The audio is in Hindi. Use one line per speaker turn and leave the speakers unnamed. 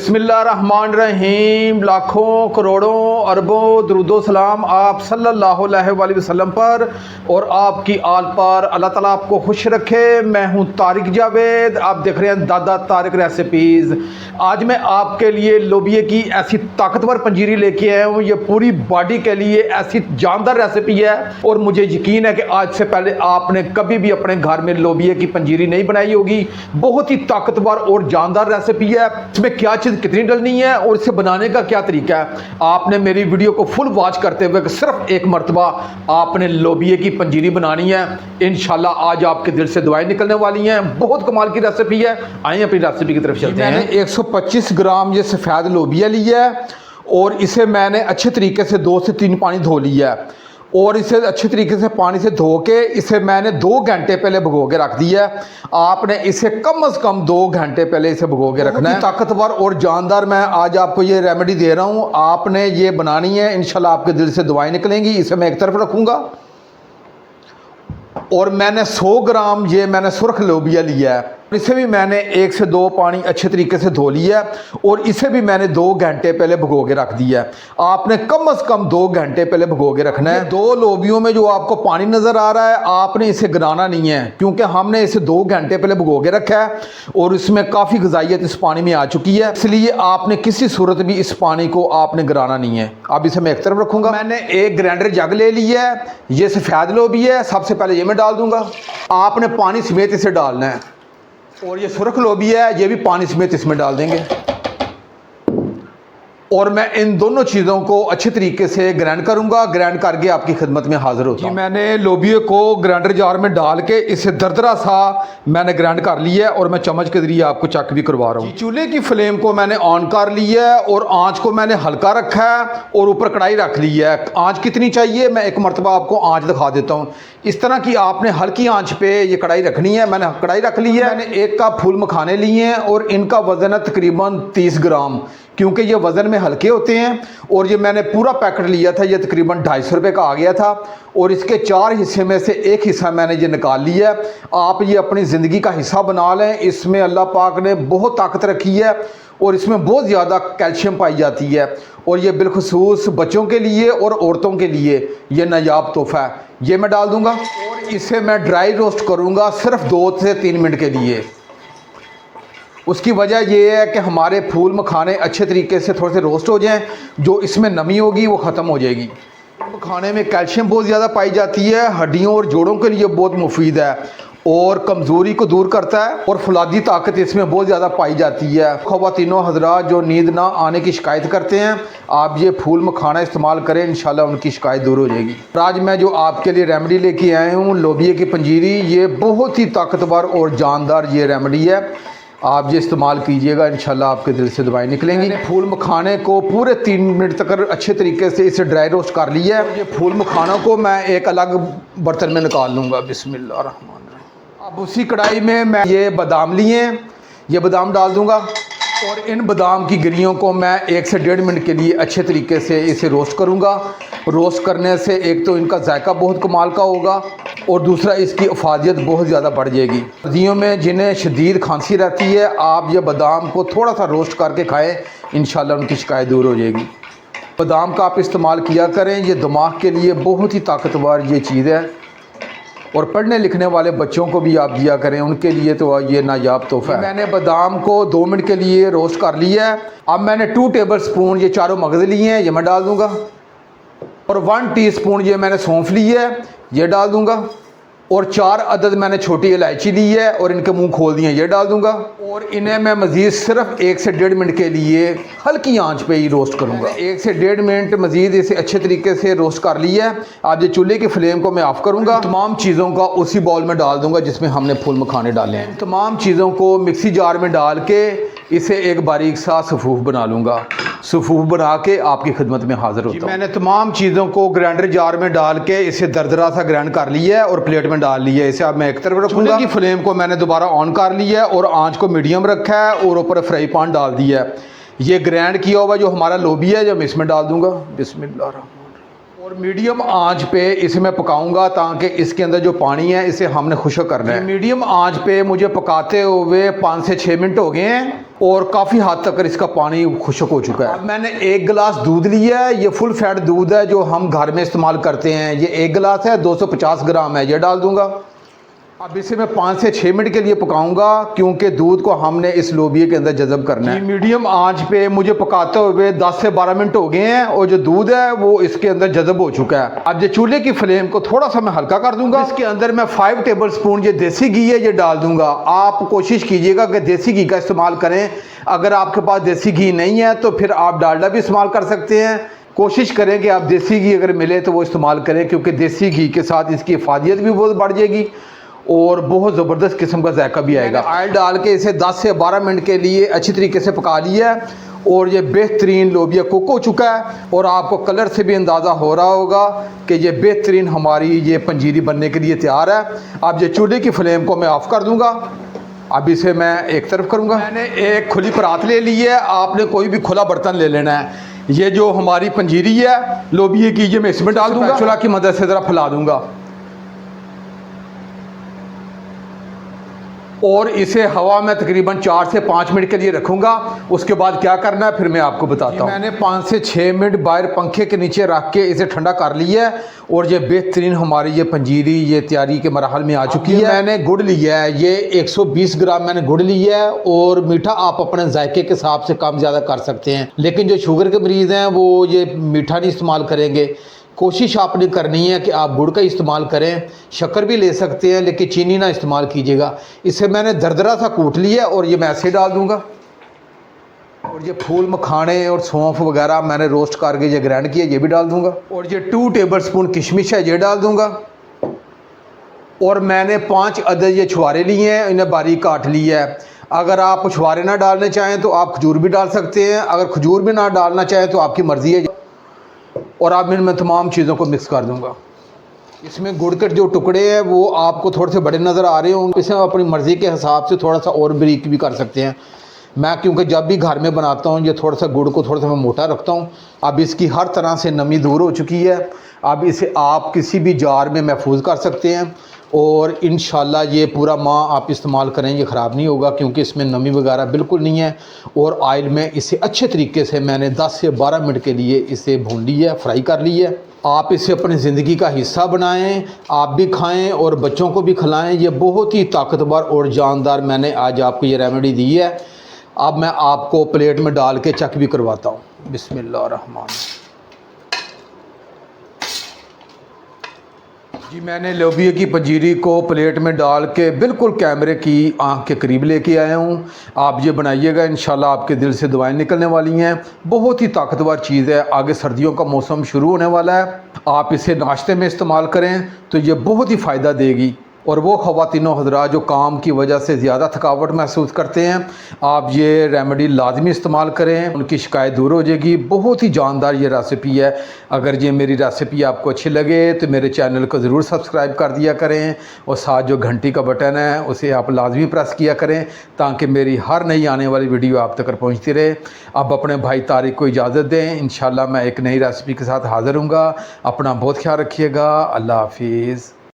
बिस्मिल्लाहिर्रहमानिर्रहीम। लाखों करोड़ों अरबों दरूदो सलाम आप सल्लल्लाहु अलैहि वसल्लम पर और आपकी आल पर। अल्लाह ताला आपको खुश रखे। मैं हूं तारिक जावेद, आप देख रहे हैं दादा तारिक रेसिपीज़। आज मैं आपके लिए लोबिया की ऐसी ताकतवर पंजीरी लेके आया हूँ। ये पूरी बॉडी के लिए ऐसी जानदार रेसिपी है और मुझे यकीन है कि आज से पहले आपने कभी भी अपने घर में लोबिया की पंजीरी नहीं बनाई होगी। बहुत ही ताकतवर और जानदार रेसिपी है। इसमें क्या चीज़ कितनी डलनी है और इसे बनाने का क्या तरीका है, आपने मेरी वीडियो को फुल वॉच करते हुए सिर्फ एक मरतबा आपने लोबिया की पंजीरी बनानी है। इंशाल्लाह आज आपके दिल से दुआएं निकलने वाली हैं। बहुत कमाल की रेसिपी है। आइए अपनी रेसिपी की तरफ चलते हैं। मैंने 125 ग्राम ये सफ़ेद लोबिया लिया है और इसे मैंने अच्छे तरीके से 2 से 3 पानी धो लिया है और इसे अच्छे तरीके से पानी से धो के इसे मैंने 2 घंटे पहले भिगो के रख दिया है। आपने इसे कम से कम 2 घंटे पहले इसे भिगो के रखना है। ताकतवर और जानदार मैं आज आपको ये रेमेडी दे रहा हूँ, आपने ये बनानी है। इंशाल्लाह आपके दिल से दुआएं निकलेंगी। इसे मैं एक तरफ रखूँगा और मैंने 100 ग्राम ये मैंने सुर्ख लोबिया लिया है। इसे भी मैंने 1 से 2 पानी अच्छे तरीके से धो लिया है और इसे भी मैंने 2 घंटे पहले भिगो के रख दिया है। आपने कम से कम 2 घंटे पहले भिगो के रखना है। 2 लोबियों में जो आपको पानी नज़र आ रहा है आपने इसे गिराना नहीं है, क्योंकि हमने इसे 2 घंटे पहले भिगो के रखा है और इसमें काफ़ी ग़िज़ाइयत इस पानी में आ चुकी है, इसलिए आपने किसी सूरत भी इस पानी को आपने गिराना नहीं है। अब इसे मैं एक तरफ रखूँगा। मैंने एक ग्राइंडर जग ले लिया है। ये सफ़ेद लोबिया है, सबसे पहले ये मैं डाल दूँगा। आपने पानी समेत इसे डालना है और ये सुर्ख लोबिया है, ये भी पानी समेत इसमें डाल देंगे और मैं इन दोनों चीज़ों को अच्छे तरीके से ग्राइंड करूंगा। ग्राइंड करके आपकी खिदमत में हाजिर होता हूं। मैंने लोबिया को ग्राइंडर जार में डाल के इसे दरदरा सा मैंने ग्राइंड कर लिया है और मैं चम्मच के जरिए आपको चेक भी करवा रहा हूँ। चूल्हे की फ्लेम को मैंने ऑन कर लिया है और आंच को मैंने हल्का रखा है और ऊपर कढ़ाई रख ली है। आंच कितनी चाहिए मैं एक मरतबा आपको आंच दिखा देता हूँ। इस तरह की आपने हल्की आंच पे ये कढ़ाई रखनी है। मैंने कढ़ाई रख ली है। मैंने 1 कप फूल मखाने लिए हैं और इनका वजन है तकरीबन 30 ग्राम, क्योंकि ये वज़न में हल्के होते हैं। और ये मैंने पूरा पैकेट लिया था, ये तकरीबन 250 रुपये का आ गया था और इसके 4 हिस्से में से एक हिस्सा मैंने ये निकाल लिया है। आप ये अपनी ज़िंदगी का हिस्सा बना लें। इसमें अल्लाह पाक ने बहुत ताकत रखी है और इसमें बहुत ज़्यादा कैल्शियम पाई जाती है और ये बिलखुसूस बच्चों के लिए और औरतों के लिए ये नायाब तोहफ़ा है। ये मैं डाल दूँगा और इसे मैं ड्राई रोस्ट करूँगा सिर्फ 2 से 3 मिनट के लिए। उसकी वजह यह है कि हमारे फूल मखाने अच्छे तरीके से थोड़े से रोस्ट हो जाएं, जो इसमें नमी होगी वो ख़त्म हो जाएगी। मखाने में कैल्शियम बहुत ज़्यादा पाई जाती है, हड्डियों और जोड़ों के लिए बहुत मुफीद है और कमज़ोरी को दूर करता है और फौलादी ताकत इसमें बहुत ज़्यादा पाई जाती है। ख़वातीनों हज़रात जो नींद ना आने की शिकायत करते हैं, आप ये फूल मखाना इस्तेमाल करें, इंशाल्लाह उनकी शिकायत दूर हो जाएगी। आज मैं जो आपके लिए रेमेडी लेके आया हूँ लोबिया की पंजीरी, ये बहुत ही ताकतवर और जानदार ये रेमेडी है। आप ये इस्तेमाल कीजिएगा, इंशाल्लाह आपके दिल से दुआएं निकलेंगी। मैंने फूल मखाने को पूरे 3 मिनट तक अच्छे तरीके से इसे ड्राई रोस्ट कर लिया है। ये फूल मखानों को मैं एक अलग बर्तन में निकाल लूँगा। बिस्मिल्लाहिर्रहमानिर्रहीम। अब उसी कढ़ाई में मैं ये बादाम लिए, ये बादाम डाल दूँगा और इन बादाम की गिरियों को मैं 1 से 1.5 मिनट के लिए अच्छे तरीके से इसे रोस्ट करूँगा। रोस्ट करने से एक तो इनका जायका बहुत कमाल का होगा और दूसरा इसकी अफादियत बहुत ज़्यादा बढ़ जाएगी। सर्दियों में जिन्हें शदीद खांसी रहती है, आप ये बादाम को थोड़ा सा रोस्ट करके खाएं, इंशाल्लाह उनकी शिकायत दूर हो जाएगी। बादाम का आप इस्तेमाल किया करें, ये दिमाग के लिए बहुत ही ताकतवर ये चीज़ है और पढ़ने लिखने वाले बच्चों को भी आप दिया करें, उनके लिए तो ये नायाब तोहफ़ा है। मैंने बादाम को 2 मिनट के लिए रोस्ट कर लिया है। अब मैंने 2 टेबल स्पून ये चारों मगज़ लिए हैं, ये मैं डाल दूँगा और 1 टीस्पून ये मैंने सौंफ ली है, ये डाल दूँगा और 4 अदद मैंने छोटी इलायची ली है और इनके मुंह खोल दिए, ये डाल दूंगा और इन्हें मैं मज़ीद सिर्फ 1 से 1.5 मिनट के लिए हल्की आंच पे ही रोस्ट करूंगा। 1 से 1.5 मिनट मज़ीद इसे अच्छे तरीके से रोस्ट कर लिया है। आज ये चूल्हे की फ्लेम को मैं ऑफ़ करूंगा। तमाम चीज़ों का उसी बाउल में डाल दूंगा जिसमें हमने फूल मखाने डाले हैं। तमाम चीज़ों को मिक्सी जार में डाल के इसे एक बारीक सा सफ़ूफ बना लूँगा। सफ़ूफ बना के आपकी खिदमत में हाज़िर होता हूँ। मैंने तमाम चीज़ों को ग्राइंडर जार में डाल के इसे दरदरा सा ग्राइंड कर लिया है और प्लेट में डाल लिया है। इसे अब मैं एक तरफ रखूँगा। की फ्लेम को मैंने दोबारा ऑन कर लिया है और आंच को मीडियम रखा है और ऊपर फ्राई पैन डाल दिया है। ये ग्राइंड किया हुआ जो हमारा लोबिया है, जो मैं इसमें डाल दूँगा। बिस्मिल्लाह। और मीडियम आंच पे इसे मैं पकाऊंगा ताकि इसके अंदर जो पानी है इसे हमने खुश्क करना है। मीडियम आंच पे मुझे पकाते हुए 5 से 6 मिनट हो गए हैं और काफ़ी हद तक इसका पानी खुश्क हो चुका है। अब मैंने 1 गिलास दूध लिया है, ये फुल फैट दूध है जो हम घर में इस्तेमाल करते हैं। ये 1 गिलास है, 250 ग्राम है, ये डाल दूंगा। अब इसे मैं 5 से 6 मिनट के लिए पकाऊंगा क्योंकि दूध को हमने इस लोबिये के अंदर जज़ब करना है। मीडियम आंच पे मुझे पकाते हुए 10 से 12 मिनट हो गए हैं और जो दूध है वो इसके अंदर जज़ब हो चुका है। अब जो चूल्हे की फ्लेम को थोड़ा सा मैं हल्का कर दूंगा। इसके अंदर मैं 5 टेबल स्पून ये देसी घी है ये डाल दूंगा। आप कोशिश कीजिएगा कि देसी घी का इस्तेमाल करें। अगर आपके पास देसी घी नहीं है तो फिर आप डालडा भी इस्तेमाल कर सकते हैं। कोशिश करें कि आप देसी घी अगर मिले तो वो इस्तेमाल करें क्योंकि देसी घी के साथ इसकी इफादियत भी बहुत बढ़ जाएगी और बहुत ज़बरदस्त किस्म का जायका भी आएगा। ऑयल डाल के इसे 10 से 12 मिनट के लिए अच्छी तरीके से पका लिया है और ये बेहतरीन लोबिया कुक हो चुका है और आपको कलर से भी अंदाज़ा हो रहा होगा कि ये बेहतरीन हमारी ये पंजीरी बनने के लिए तैयार है। अब ये चूल्हे की फ्लेम को मैं ऑफ़ कर दूँगा। अब इसे मैं एक तरफ करूँगा। मैंने एक खुली परात ले ली है, आपने कोई भी खुला बर्तन ले लेना है। ये जो हमारी पंजीरी है लोबिये की ये मैं इसमें डाल दूँगा, चूल्हा की मदद से ज़रा फैला दूँगा और इसे हवा में तकरीबन 4 से 5 मिनट के लिए रखूँगा। उसके बाद क्या करना है फिर मैं आपको बताता हूँ। मैंने 5 से 6 मिनट बाहर पंखे के नीचे रख के इसे ठंडा कर लिया है और ये बेहतरीन हमारी ये पंजीरी ये तैयारी के मरहल में आ चुकी है। मैंने गुड़ लिया है, ये 120 ग्राम मैंने गुड़ लिया है और मीठा आप अपने जायके के हिसाब से कम ज़्यादा कर सकते हैं, लेकिन जो शुगर के मरीज़ हैं वो ये मीठा नहीं इस्तेमाल करेंगे। कोशिश आपने करनी है कि आप गुड़ का इस्तेमाल करें, शक्कर भी ले सकते हैं लेकिन चीनी ना इस्तेमाल कीजिएगा। इसे मैंने दरदरा सा कूट लिया और ये मैं ऐसे डाल दूंगा। और ये फूल मखाने और सौंफ वगैरह मैंने रोस्ट करके ये ग्राइंड किया, ये भी डाल दूंगा। और ये 2 टेबल स्पून किशमिश है, ये डाल दूंगा। और मैंने 5 अदद ये छुआरे लिए हैं, इन्हें बारीक काट लिया है। अगर आप छुआरे ना डालना चाहें तो आप खजूर भी डाल सकते हैं, अगर खजूर भी ना डालना चाहें तो आपकी मर्ज़ी है। और अब मैं तमाम चीज़ों को मिक्स कर दूंगा। इसमें गुड़ के जो टुकड़े हैं वो आपको थोड़े से बड़े नज़र आ रहे होंगे, इसे अपनी मर्ज़ी के हिसाब से थोड़ा सा और बारीक भी कर सकते हैं। मैं क्योंकि जब भी घर में बनाता हूँ ये थोड़ा सा गुड़ को थोड़ा सा मैं मोटा रखता हूँ। अब इसकी हर तरह से नमी दूर हो चुकी है। अब इसे आप किसी भी जार में महफूज कर सकते हैं और इंशाल्लाह ये पूरा माह आप इस्तेमाल करें, ये ख़राब नहीं होगा क्योंकि इसमें नमी वगैरह बिल्कुल नहीं है। और ऑयल में इसे अच्छे तरीके से मैंने 10 से 12 मिनट के लिए इसे भून लिया है, फ्राई कर लिया है। आप इसे अपनी ज़िंदगी का हिस्सा बनाएं, आप भी खाएं और बच्चों को भी खिलाएं। ये बहुत ही ताकतवर और जानदार मैंने आज आपको ये रेमेडी दी है। अब मैं आपको प्लेट में डाल के चेक भी करवाता हूँ। बिस्मिल्लाहिर्रहमान। जी मैंने लोबिये की पंजीरी को प्लेट में डाल के बिल्कुल कैमरे की आंख के करीब लेके आया हूँ। आप ये बनाइएगा, इंशाल्लाह आपके दिल से दुआएं निकलने वाली हैं। बहुत ही ताकतवर चीज़ है। आगे सर्दियों का मौसम शुरू होने वाला है, आप इसे नाश्ते में इस्तेमाल करें तो ये बहुत ही फ़ायदा देगी। और वो ख़वातीनो हज़रात जो काम की वजह से ज़्यादा थकावट महसूस करते हैं, आप ये रेमेडी लाजमी इस्तेमाल करें, उनकी शिकायत दूर हो जाएगी। बहुत ही जानदार ये रेसिपी है। अगर ये मेरी रेसिपी आपको अच्छी लगे तो मेरे चैनल को ज़रूर सब्सक्राइब कर दिया करें और साथ जो घंटी का बटन है उसे आप लाजमी प्रेस किया करें ताकि मेरी हर नई आने वाली वीडियो आप तक पहुँचती रहे। अब अपने भाई तारिक को इजाज़त दें, इंशाल्लाह मैं एक नई रेसिपी के साथ हाज़िर हूँगा। अपना बहुत ख्याल रखिएगा। अल्लाह हाफिज़।